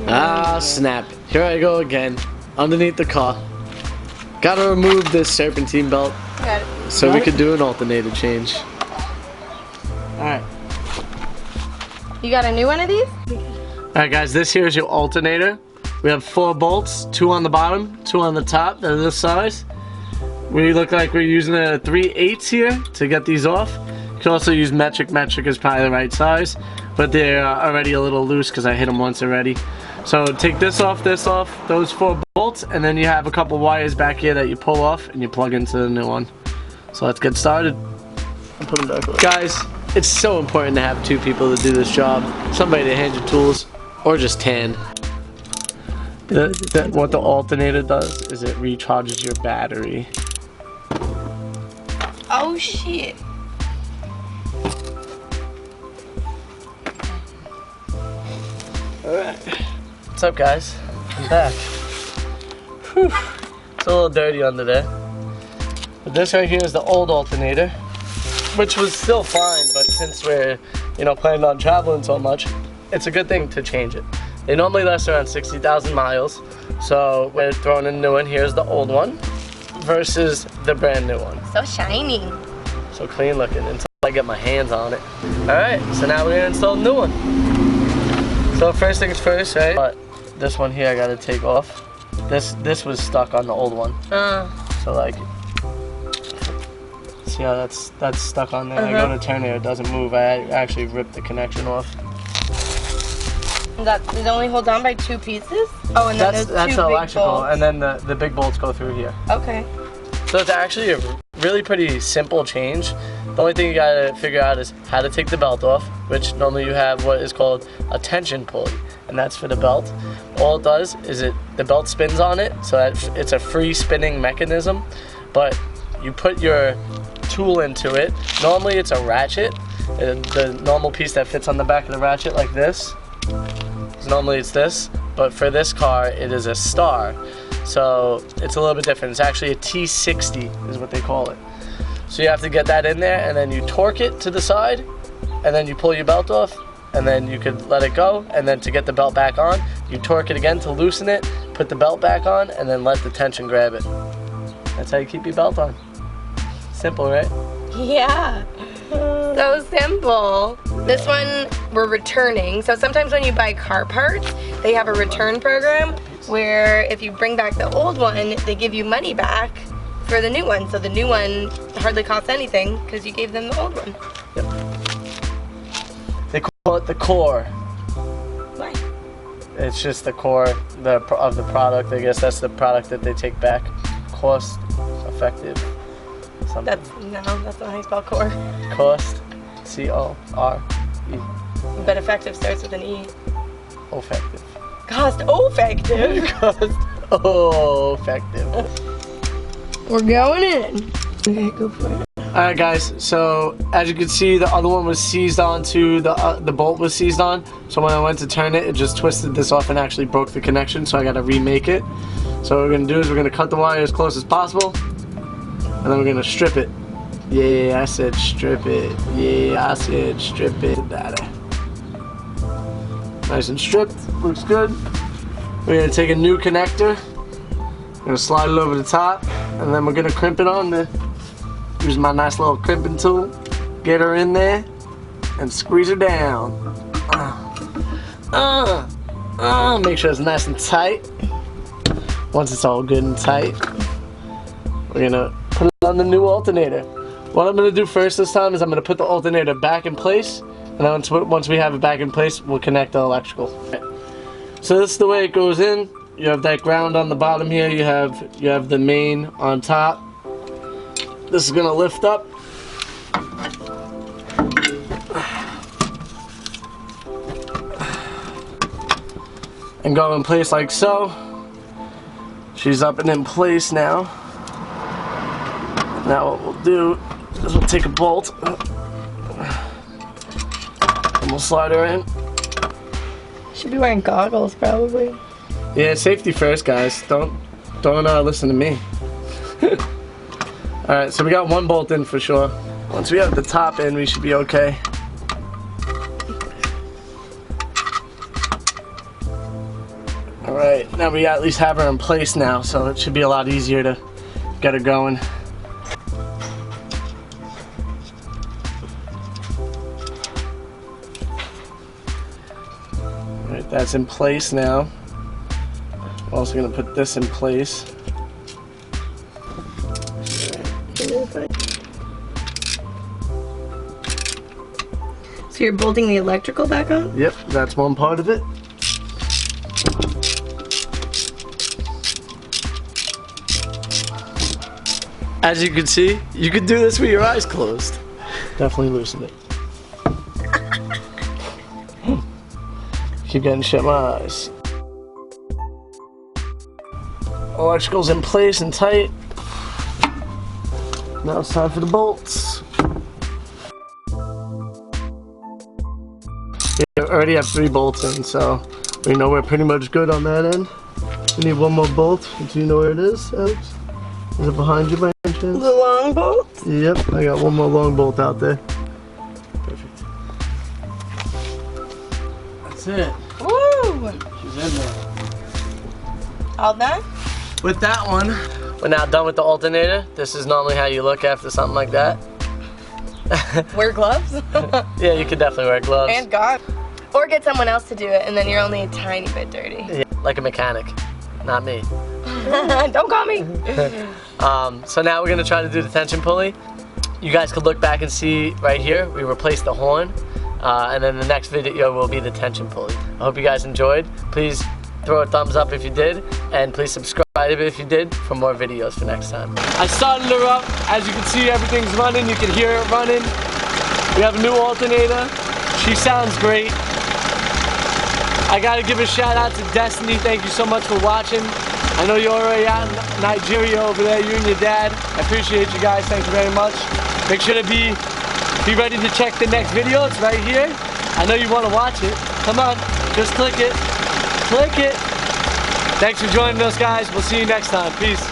Ah, snap. Here I go again. Underneath the car. Gotta remove this serpentine belt so we could do an alternator change. Alright. You got a new one of these? Alright guys, this here is your alternator. We have 4 bolts, 2 on the bottom, 2 on the top. They're this size. We look like we're using a 3/8 here to get these off. You can also use metric. Metric is probably the right size, but they're already a little loose because I hit them once already. So take this off, those 4 bolts, and then you have a couple wires back here that you pull off and you plug into the new one. So let's get started. I'll put them back on. Guys, it's so important to have 2 people to do this job. Somebody to hand you tools, or just hand. What the alternator does is it recharges your battery. Oh shit. Alright. What's up guys? I'm back. Whew. It's a little dirty under there. But this right here is the old alternator, which was still fine, but since we're, planning on traveling so much, it's a good thing to change it. They normally last around 60,000 miles, so we're throwing in a new one. Here's the old one versus the brand new one. So shiny. So clean looking until I get my hands on it. Alright, so now we're gonna install the new one. So first things first, right? But this one here I gotta take off. This was stuck on the old one. So like, see how that's stuck on there? I go to turn it doesn't move. I actually ripped the connection off. That it only holds on by 2 pieces? Oh, and then that's two big electrical, bolts. and then the big bolts go through here. Okay. So it's actually a really pretty simple change. The only thing you gotta figure out is how to take the belt off, which normally you have what is called a tension pulley, and that's for the belt. All it does is the belt spins on it, so that it's a free spinning mechanism, but you put your tool into it. Normally it's a ratchet, the normal piece that fits on the back of the ratchet like this. Normally it's this, but for this car it is a star, so it's a little bit different. It's actually a T60 is what they call it. So you have to get that in there, and then you torque it to the side, and then you pull your belt off, and then you could let it go, and then to get the belt back on, you torque it again to loosen it, put the belt back on, and then let the tension grab it. That's how you keep your belt on. Simple, right? Yeah. So simple. This one we're returning. So sometimes when you buy car parts, they have a return program where if you bring back the old one, they give you money back for the new one. So the new one hardly costs anything because you gave them the old one. Yep. They call it the core. Why? It's just the core of the product. I guess that's the product that they take back. Cost effective. Something. That's not how you spell core. Cost, C-O-R-E. But effective starts with an E. Effective. Cost effective. Cost effective. We're going in. Okay, go for it. Alright guys, so as you can see, the other one was seized onto, the bolt was seized on, so when I went to turn it, it just twisted this off and actually broke the connection, so I gotta remake it. So what we're gonna do is we're gonna cut the wire as close as possible, and then we're gonna strip it. Yeah, I said strip it. Yeah, I said strip it. Nice and stripped, looks good. We're gonna take a new connector, gonna slide it over the top, and then we're gonna crimp it on there. Use my nice little crimping tool, get her in there, and squeeze her down. Make sure it's nice and tight. Once it's all good and tight, we're gonna put it on the new alternator. What I'm gonna do first this time is I'm gonna put the alternator back in place, and then once we have it back in place, we'll connect the electrical. So this is the way it goes in. You have that ground on the bottom here. You have the main on top. This is gonna lift up. And go in place like so. She's up and in place now. Now what we'll do is we'll take a bolt and we'll slide her in. Should be wearing goggles probably. Yeah, safety first, guys. Don't listen to me. Alright, so we got one bolt in for sure. Once we have the top in, we should be okay. Alright, now we at least have her in place now, so it should be a lot easier to get her going. Alright, that's in place now. I'm also going to put this in place. So you're bolting the electrical back on? Yep, that's one part of it. As you can see, you can do this with your eyes closed. Definitely loosen it. Keep getting shut my eyes. Electrical's in place and tight. Now it's time for the bolts. We already have 3 bolts in, so we know we're pretty much good on that end. We need one more bolt. Do you know where it is, Alex? Is it behind you by any chance? The long bolt? Yep, I got one more long bolt out there. Perfect. That's it. Woo! She's in there. All done? With that one, we're now done with the alternator. This is normally how you look after something like that. Wear gloves? Yeah, you could definitely wear gloves. And God. Or get someone else to do it, and then you're only a tiny bit dirty. Yeah, like a mechanic, not me. Don't call me. So now we're gonna try to do the tension pulley. You guys could look back and see right here, we replaced the horn, and then the next video will be the tension pulley. I hope you guys enjoyed. Please throw a thumbs up if you did, and please subscribe if you did for more videos for next time. I started her up. As you can see, everything's running. You can hear it running. We have a new alternator. She sounds great. I gotta give a shout out to Destiny. Thank you so much for watching. I know you're already out in Nigeria over there, you and your dad. I appreciate you guys, thank you very much. Make sure to be ready to check the next video, it's right here. I know you wanna watch it. Come on, just click it. Click it. Thanks for joining us, guys. We'll see you next time. Peace.